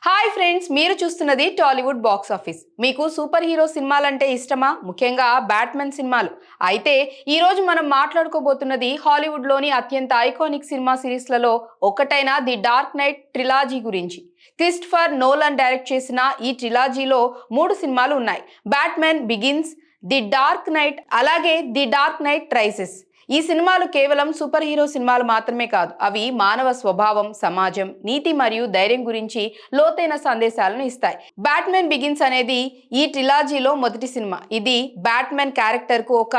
Hi friends, మీరు చూస్తున్నది Tollywood box office. మీకు సూపర్ హీరో సినిమాలంటే ఇష్టమా? ముఖ్యంగా బ్యాట్మెన్ సినిమాలు. అయితే ఈ రోజు మనం మాట్లాడుకోబోతున్నది హాలీవుడ్లోని అత్యంత ఐకానిక్ సినిమా సిరీస్లలో ఒకటైన ది డార్క్ నైట్ ట్రిలాజీ గురించి. క్రిస్టఫర్ నోలన్ డైరెక్ట్ చేసిన ఈ ట్రిలాజీలో 3 సినిమాలు ఉన్నాయి. Batsmen begins, the dark night, అలాగే ది డార్క్ నైట్ రైసెస్. ఈ సినిమాలు కేవలం సూపర్ హీరో సినిమాలు మాత్రమే కాదు, అవి మానవ స్వభావం, సమాజం, నీతి మరియు ధైర్యం గురించి లోతైన సందేశాలను ఇస్తాయి. బ్యాట్మెన్ బిగిన్స్ అనేది ఈ ట్రిలాజీలో మొదటి సినిమా. ఇది బ్యాట్మెన్ క్యారెక్టర్ కు ఒక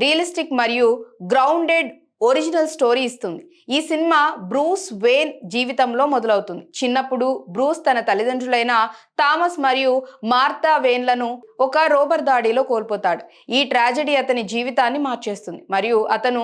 రియలిస్టిక్ మరియు గ్రౌండెడ్ ఒరిజినల్ స్టోరీ ఇస్తుంది. ఈ సినిమా బ్రూస్ వేన్ జీవితంలో మొదలవుతుంది. చిన్నప్పుడు బ్రూస్ తన తల్లిదండ్రులైన థామస్ మరియు మార్తా వేన్లను ఒక రోబర్ దాడిలో కోల్పోతాడు. ఈ ట్రాజెడీ అతని జీవితాన్ని మార్చేస్తుంది మరియు అతను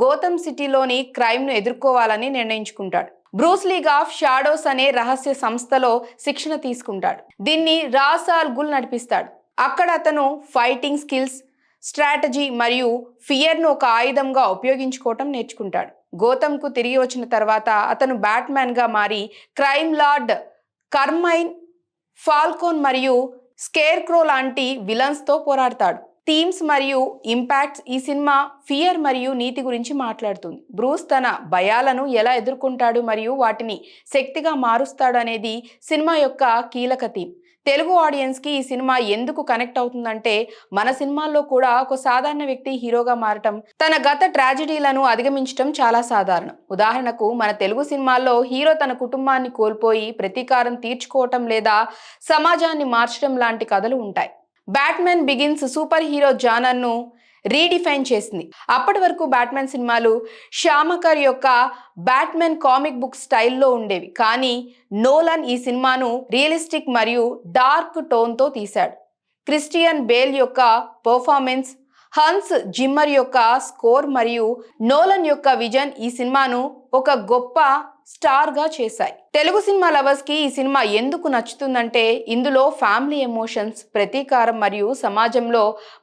గోథమ్ సిటీలోని క్రైమ్ను ఎదుర్కోవాలని నిర్ణయించుకుంటాడు. బ్రూస్ లీగ్ ఆఫ్ షాడోస్ అనే రహస్య సంస్థలో శిక్షణ తీసుకుంటాడు. దీన్ని రాస్ ఆల్ గుల్ నడిపిస్తాడు. అక్కడ అతను ఫైటింగ్ స్కిల్స్, స్ట్రాటజీ మరియు ఫియర్ను ఒక ఆయుధంగా ఉపయోగించుకోవటం నేర్చుకుంటాడు. గోథమ్కు తిరిగి వచ్చిన తర్వాత అతను బ్యాట్మ్యాన్గా మారి క్రైమ్ లార్డ్ కర్మైన్ ఫాల్కోన్ మరియు స్కేర్క్రో లాంటి విలన్స్తో పోరాడతాడు. థీమ్స్ మరియు ఇంపాక్ట్స్. ఈ సినిమా ఫియర్ మరియు నీతి గురించి మాట్లాడుతుంది. బ్రూస్ తన భయాలను ఎలా ఎదుర్కొంటాడు మరియు వాటిని శక్తిగా మారుస్తాడు అనేది సినిమా యొక్క కీలక థీమ్. తెలుగు ఆడియన్స్కి ఈ సినిమా ఎందుకు కనెక్ట్ అవుతుందంటే, మన సినిమాల్లో కూడా ఒక సాధారణ వ్యక్తి హీరోగా మారటం, తన గత ట్రాజెడీలను అధిగమించడం చాలా సాధారణం. ఉదాహరణకు, మన తెలుగు సినిమాల్లో హీరో తన కుటుంబాన్ని కోల్పోయి ప్రతీకారం తీర్చుకోవటం లేదా సమాజాన్ని మార్చడం లాంటి కథలు ఉంటాయి. బ్యాట్మెన్ బిగిన్స్ సూపర్ హీరో జానర్ను రీడిఫైన్ చేసింది. అప్పటి వరకు బ్యాట్మెన్ సినిమాలు షామకర్ యొక్క బ్యాట్మెన్ కామిక్ బుక్ స్టైల్లో ఉండేవి, కానీ నోలన్ ఈ సినిమాను రియలిస్టిక్ మరియు డార్క్ టోన్తో తీశాడు. క్రిస్టియన్ బేల్ యొక్క పర్ఫార్మెన్స్, హన్స్ జిమ్మర్ యొక్క స్కోర్ మరియు నోలన్ యొక్క విజన్ ఈ సినిమాను ఒక గొప్ప స్టార్గా చేశాయి. తెలుగు సినిమా లవర్స్ కి ఈ సినిమా ఎందుకు నచ్చుతుందంటే, ఇందులో ఫ్యామిలీ ఎమోషన్స్, ప్రతీకారం మరియు సమాజంలో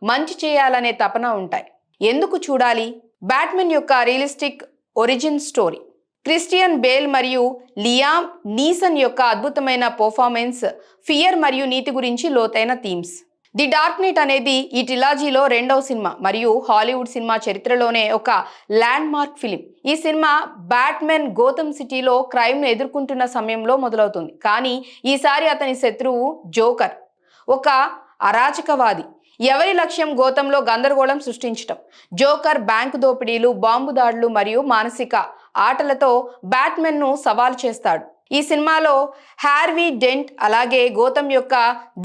మంచి చేయాలనే తపన ఉంటాయి. ఎందుకు చూడాలి? బ్యాట్మెన్ యొక్క realistic origin story, Christian bale మరియు లియామ్ నీసన్ యొక్క అద్భుతమైన పర్ఫార్మెన్స్, ఫియర్ మరియు నీతి గురించి లోతైన థీమ్స్. ది డార్క్ నైట్ అనేది ఈ ట్రిలాజీలో 2వ సినిమా మరియు హాలీవుడ్ సినిమా చరిత్రలోనే ఒక ల్యాండ్ మార్క్ ఫిలిం. ఈ సినిమా బ్యాట్మెన్ గోథమ్ సిటీలో క్రైమ్ను ఎదుర్కొంటున్న సమయంలో మొదలవుతుంది, కానీ ఈసారి అతని శత్రువు జోకర్, ఒక అరాచకవాది. ఎవరి లక్ష్యం గోథంలో గందరగోళం సృష్టించటం. జోకర్ బ్యాంకు దోపిడీలు, బాంబు దాడులు మరియు మానసిక ఆటలతో బ్యాట్మెన్ను సవాల్ చేస్తాడు. ఈ సినిమాలో హార్వీ డెంట్ అలాగే గోథమ్ యొక్క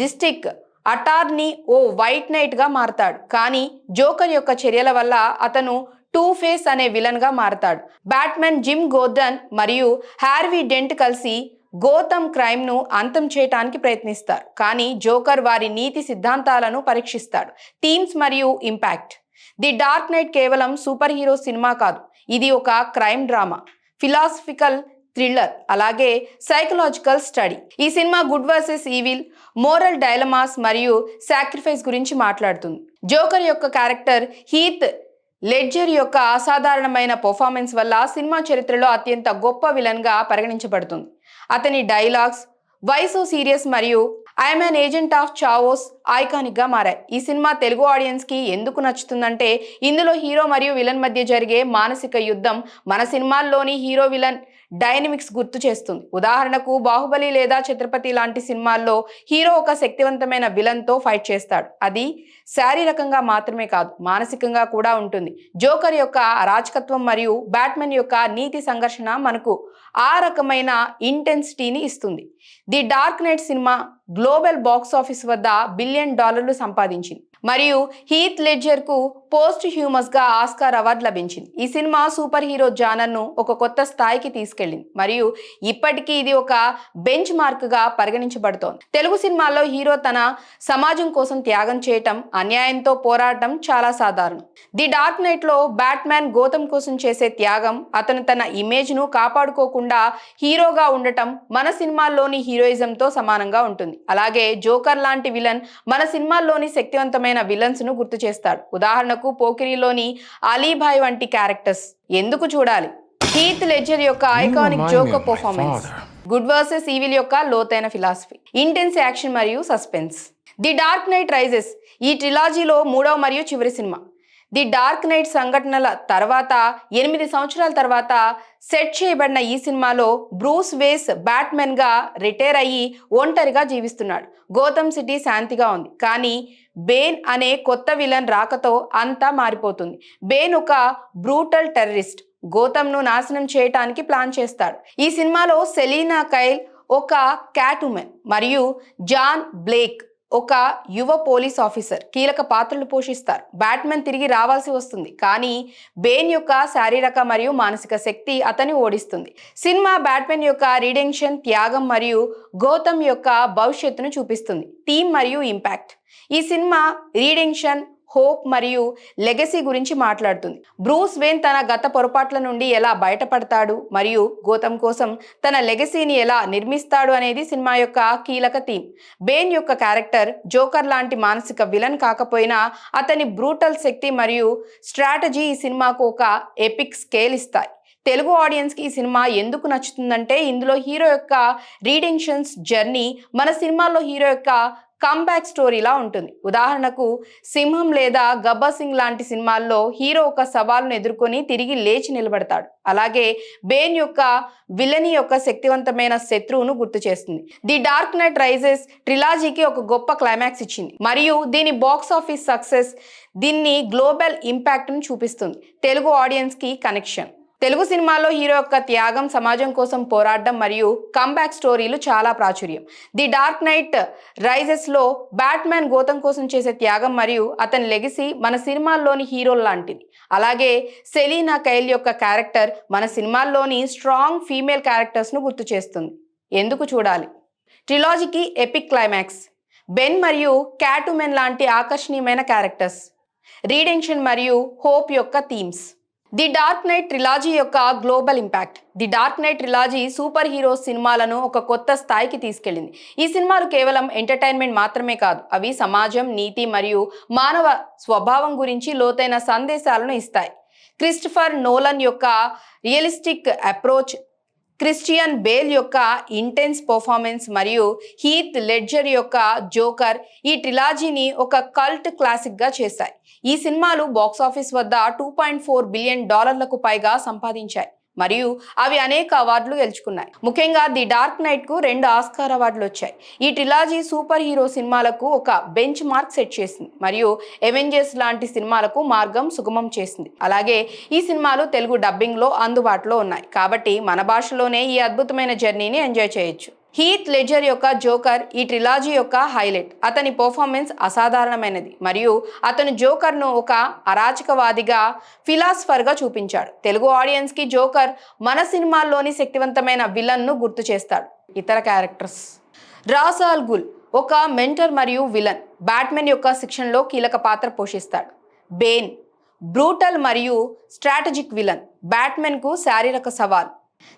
డిస్ట్రిక్ట్ అటార్నీ ఓ వైట్ నైట్ గా మారతాడు, కానీ జోకర్ యొక్క చర్యల వల్ల అతను టూ ఫేస్ అనే విలన్ గా మారతాడు. బ్యాట్మెన్ జిమ్ గోర్డన్ మరియు హార్వీ డెంట్ కలిసి గోథమ్ క్రైమ్ ను అంతం చేయడానికి ప్రయత్నిస్తారు, కానీ జోకర్ వారి నీతి సిద్ధాంతాలను పరీక్షిస్తాడు. థీమ్స్ మరియు ఇంపాక్ట్. ది డార్క్ నైట్ కేవలం సూపర్ హీరో సినిమా కాదు, ఇది ఒక క్రైమ్ డ్రామా, ఫిలాసఫికల్ థ్రిల్లర్, అలాగే సైకలాజికల్ స్టడీ. ఈ cinema good versus evil, moral dilemmas మరియు సాక్రిఫైస్ గురించి మాట్లాడుతుంది. జోకర్ యొక్క క్యారెక్టర్ హీత్ లెడ్జర్ యొక్క అసాధారణమైన పర్ఫార్మెన్స్ వల్ల సినిమా చరిత్రలో అత్యంత గొప్ప విలన్గా పరిగణించబడుతుంది. అతని డైలాగ్స్ వై సో సీరియస్ మరియు I'm an agent of chaos iconic గా మారాయి. ఈ సినిమా తెలుగు ఆడియన్స్ కి ఎందుకు నచ్చుతుందంటే, ఇందులో హీరో మరియు విలన్ మధ్య జరిగే మానసిక యుద్ధం మన సినిమాల్లోని హీరో విలన్ డైనమిక్స్ గుర్తు చేస్తుంది. ఉదాహరణకు, బాహుబలి లేదా ఛత్రపతి లాంటి సినిమాల్లో హీరో ఒక శక్తివంతమైన విలన్ తో ఫైట్ చేస్తాడు. అది శారీరకంగా మాత్రమే కాదు, మానసికంగా కూడా ఉంటుంది. జోకర్ యొక్క అరాచకత్వం మరియు బ్యాట్మెన్ యొక్క నీతి సంఘర్షణ మనకు ఆ రకమైన ఇంటెన్సిటీని ఇస్తుంది. The dark night cinema global box office వద్ద $1 బిలియన్ సంపాదించింది మరియు హీత్ లెడ్జర్ కు పోస్ట్ హ్యూమస్ గా ఆస్కార్ అవార్డు లభించింది. ఈ సినిమా సూపర్ హీరో జానర్ను ఒక కొత్త స్థాయికి తీసుకెళ్లింది మరియు ఇప్పటికీ ఇది ఒక బెంచ్ మార్క్ గా పరిగణించబడుతోంది. తెలుగు సినిమాల్లో హీరో తన సమాజం కోసం త్యాగం చేయటం, అన్యాయంతో పోరాటం చాలా సాధారణం. ది డార్క్ నైట్ లో బ్యాట్మ్యాన్ గోథమ్ కోసం చేసే త్యాగం, అతను తన ఇమేజ్ ను కాపాడుకోకుండా హీరోగా ఉండటం మన సినిమాల్లోని హీరోయిజంతో సమానంగా ఉంటుంది. అలాగే జోకర్ లాంటి విలన్ మన సినిమాల్లోని శక్తివంతమైన విలన్స్ ను గుర్తు చేస్తాడు. ఉదాహరణకు, పోకిరిలోని అలీభాయ్ వంటి క్యారెక్టర్స్. ఎందుకు చూడాలి? హీత్ లెడ్జర్ యొక్క iconic Joker performance. Good versus evil యొక్క లోతైన ఫిలాసఫీ, ఇంటెన్స్ యాక్షన్ మరియు suspense. The dark knight rises ఈ ట్రిలాజీలో మూడవ మరియు చివరి సినిమా. ది డార్క్ నైట్ సంఘటనల తర్వాత 8 సంవత్సరాల తర్వాత సెట్ చేయబడిన ఈ సినిమాలో బ్రూస్ వేస్ బ్యాట్మెన్ గా రిటైర్ అయ్యి ఒంటరిగా జీవిస్తున్నాడు. గోథమ్ సిటీ శాంతిగా ఉంది, కానీ బేన్ అనే కొత్త విలన్ రాకతో అంతా మారిపోతుంది. బేన్ ఒక బ్రూటల్ టెర్రరిస్ట్, గోథమ్ను నాశనం చేయటానికి ప్లాన్ చేస్తాడు. ఈ సినిమాలో సెలీనా కైల్ ఒక క్యాట్ ఉమెన్ మరియు జాన్ బ్లేక్ ఒక యువ పోలీస్ ఆఫీసర్ కీలక పాత్రలు పోషిస్తారు. బ్యాట్మెన్ తిరిగి రావాల్సి వస్తుంది, కానీ బేన్ యొక్క శారీరక మరియు మానసిక శక్తి అతన్ని ఓడిస్తుంది. సినిమా బ్యాట్మెన్ యొక్క రిడెంప్షన్, త్యాగం మరియు గౌతమ్ యొక్క భవిష్యత్తును చూపిస్తుంది. థీమ్ మరియు ఇంపాక్ట్. ఈ సినిమా రిడెంప్షన్, హోప్ మరియు లెగసీ గురించి మాట్లాడుతుంది. బ్రూస్ వేన్ తన గత పొరపాట్ల నుండి ఎలా బయటపడతాడు మరియు గౌతమ్ కోసం తన లెగసీని ఎలా నిర్మిస్తాడు అనేది సినిమా యొక్క కీలక థీమ్. బేన్ యొక్క క్యారెక్టర్ జోకర్ లాంటి మానసిక విలన్ కాకపోయినా అతని బ్రూటల్ శక్తి మరియు స్ట్రాటజీ ఈ సినిమాకు ఒక ఎపిక్ స్కేల్ ఇస్తాయి. తెలుగు ఆడియన్స్కి ఈ సినిమా ఎందుకు నచ్చుతుందంటే ఇందులో హీరో యొక్క రీడెంప్షన్స్ జర్నీ మన సినిమాల్లో హీరో యొక్క కమ్బ్యాక్ స్టోరీలా ఉంటుంది. ఉదాహరణకు సింహం లేదా గబ్బర్ సింగ్ లాంటి సినిమాల్లో హీరో ఒక సవాలును ఎదుర్కొని తిరిగి లేచి నిలబడతాడు. అలాగే బేన్ యొక్క విలనీ యొక్క శక్తివంతమైన శత్రువును గుర్తు చేస్తుంది. ది డార్క్ నైట్ రైజెస్ ట్రిలాజీకి ఒక గొప్ప క్లైమాక్స్ ఇచ్చింది మరియు దీని బాక్స్ ఆఫీస్ సక్సెస్ దీన్ని గ్లోబల్ ఇంపాక్ట్ను చూపిస్తుంది. తెలుగు ఆడియన్స్కి కనెక్షన్. తెలుగు సినిమాలో హీరో యొక్క త్యాగం, సమాజం కోసం పోరాడడం మరియు కమ్బ్యాక్ స్టోరీలు చాలా ప్రాచుర్యం. ది డార్క్ నైట్ రైజెస్లో బ్యాట్మ్యాన్ గౌతమ్ కోసం చేసే త్యాగం మరియు అతని లెగసీ మన సినిమాల్లోని హీరో లాంటిది. అలాగే సెలీనా కైల్ యొక్క క్యారెక్టర్ మన సినిమాల్లోని స్ట్రాంగ్ ఫీమేల్ క్యారెక్టర్స్ను గుర్తు చేస్తుంది. ఎందుకు చూడాలి? ట్రిలాజీకి ఎపిక్ క్లైమాక్స్, బెన్ మరియు క్యాట్ ఉమెన్ లాంటి ఆకర్షణీయమైన క్యారెక్టర్స్, రీడెంప్షన్ మరియు హోప్ యొక్క themes. The dark Knight trilogy యొక్క global impact. The dark Knight trilogy superheroes సినిమాలను ఒక కొత్త స్థాయికి తీసుకెళ్లింది. ఈ సినిమాలు కేవలం ఎంటర్టైన్మెంట్ మాత్రమే కాదు, అవి సమాజం, నీతి మరియు మానవ స్వభావం గురించి లోతైన సందేశాలను ఇస్తాయి. క్రిస్టఫర్ నోలన్ యొక్క రియలిస్టిక్ అప్రోచ్, క్రిస్టియన్ బేల్ యొక్క ఇంటెన్స్ పర్ఫార్మెన్స్ మరియు హీత్ లెడ్జర్ యొక్క జోకర్ ఈ ట్రిలాజీని ఒక కల్ట్ క్లాసిక్గా చేశాయి. ఈ సినిమాలు బాక్సాఫీస్ వద్ద $2.4 బిలియన్ పైగా సంపాదించాయి మరియు అవి అనేక అవార్డులు గెలుచుకున్నాయి. ముఖ్యంగా ది డార్క్ నైట్కు 2 ఆస్కార్ అవార్డులు వచ్చాయి. ఈ ట్రిలాజీ సూపర్ హీరో సినిమాలకు ఒక బెంచ్ మార్క్ సెట్ చేసింది మరియు అవెంజర్స్ లాంటి సినిమాలకు మార్గం సుగమం చేసింది. అలాగే ఈ సినిమాలు తెలుగు డబ్బింగ్లో అందుబాటులో ఉన్నాయి, కాబట్టి మన భాషలోనే ఈ అద్భుతమైన జర్నీని ఎంజాయ్ చేయొచ్చు. హీత్ లెడ్జర్ యొక్క జోకర్ ఈ ట్రిలాజీ యొక్క హైలైట్. అతని పర్ఫార్మెన్స్ అసాధారణమైనది మరియు అతను జోకర్ను ఒక అరాచకవాదిగా, ఫిలాసఫర్గా చూపించాడు. తెలుగు ఆడియన్స్కి జోకర్ మన సినిమాల్లోని శక్తివంతమైన విలన్ను గుర్తు చేస్తాడు. ఇతర క్యారెక్టర్స్. రాస్ ఆల్ గుల్ ఒక మెంటర్ మరియు విలన్, బ్యాట్మెన్ యొక్క శిక్షణలో కీలక పాత్ర పోషిస్తాడు. బేన్ బ్రూటల్ మరియు స్ట్రాటజిక్ విలన్, బ్యాట్మెన్కు శారీరక సవాల్.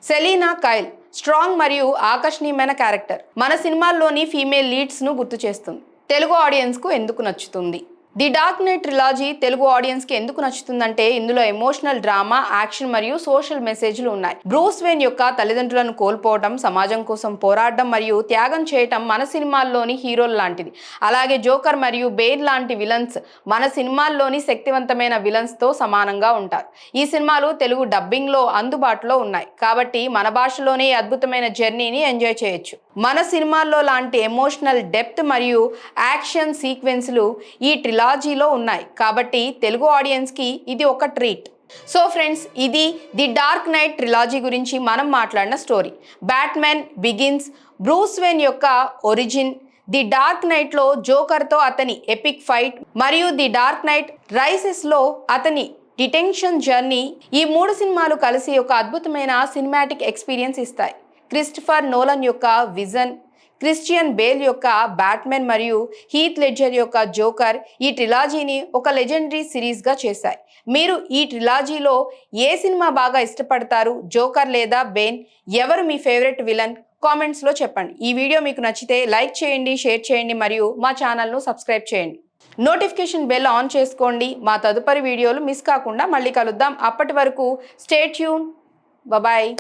సెలీనా కైల్ స్ట్రాంగ్ మరియు ఆకర్షణీయమైన క్యారెక్టర్, మన సినిమాల్లోని ఫీమేల్ లీడ్స్ను గుర్తు చేస్తుంది. తెలుగు ఆడియన్స్కు ఎందుకు నచ్చుతుంది? ది డార్క్ నైట్ ట్రిలాజీ తెలుగు ఆడియన్స్కి ఎందుకు నచ్చుతుందంటే ఇందులో ఎమోషనల్ డ్రామా, యాక్షన్ మరియు సోషల్ మెసేజ్లు ఉన్నాయి. బ్రూస్ వేన్ యొక్క తల్లిదండ్రులను కోల్పోవడం, సమాజం కోసం పోరాడడం మరియు త్యాగం చేయటం మన సినిమాల్లోని హీరోలు లాంటిది. అలాగే జోకర్ మరియు బేన్ లాంటి విలన్స్ మన సినిమాల్లోని శక్తివంతమైన విలన్స్తో సమానంగా ఉంటారు. ఈ సినిమాలు తెలుగు డబ్బింగ్లో అందుబాటులో ఉన్నాయి, కాబట్టి మన భాషలోనే అద్భుతమైన జర్నీని ఎంజాయ్ చేయొచ్చు. మన సినిమాల్లో లాంటి ఎమోషనల్ డెప్త్ మరియు యాక్షన్ సీక్వెన్స్లు ఈ ట్రిలాజీలో ఉన్నాయి, కాబట్టి తెలుగు ఆడియన్స్కి ఇది ఒక ట్రీట్. సో ఫ్రెండ్స్, ఇది ది డార్క్ నైట్ ట్రిలాజీ గురించి మనం మాట్లాడిన story. Batsmen begins, Bruce vane యొక్క ఒరిజిన్, ది డార్క్ నైట్లో జోకర్తో అతని ఎపిక్ ఫైట్ మరియు ది డార్క్ నైట్ రైసెస్లో అతని డిటెన్షన్ జర్నీ. ఈ 3 సినిమాలు కలిసి ఒక అద్భుతమైన సినిమాటిక్ ఎక్స్పీరియన్స్ ఇస్తాయి. క్రిస్టఫర్ నోలన్ యొక్క విజన్, క్రిస్టియన్ బేల్ యొక్క బ్యాట్మెన్ మరియు హీత్ లెడ్జర్ యొక్క జోకర్ ఈ ట్రిలాజీని ఒక లెజెండరీ సిరీస్గా చేశాయి. మీరు ఈ ట్రిలాజీలో ఏ సినిమా బాగా ఇష్టపడతారు? జోకర్ లేదా బేన్? ఎవరు మీ ఫేవరెట్ విలన్? కామెంట్స్లో చెప్పండి. ఈ వీడియో మీకు నచ్చితే లైక్ చేయండి, షేర్ చేయండి మరియు మా ఛానల్ను సబ్స్క్రైబ్ చేయండి. నోటిఫికేషన్ బెల్ ఆన్ చేసుకోండి. మా తదుపరి వీడియోలు మిస్ కాకుండా మళ్ళీ కలుద్దాం. అప్పటి వరకు స్టే ట్యూన్. బాయ్.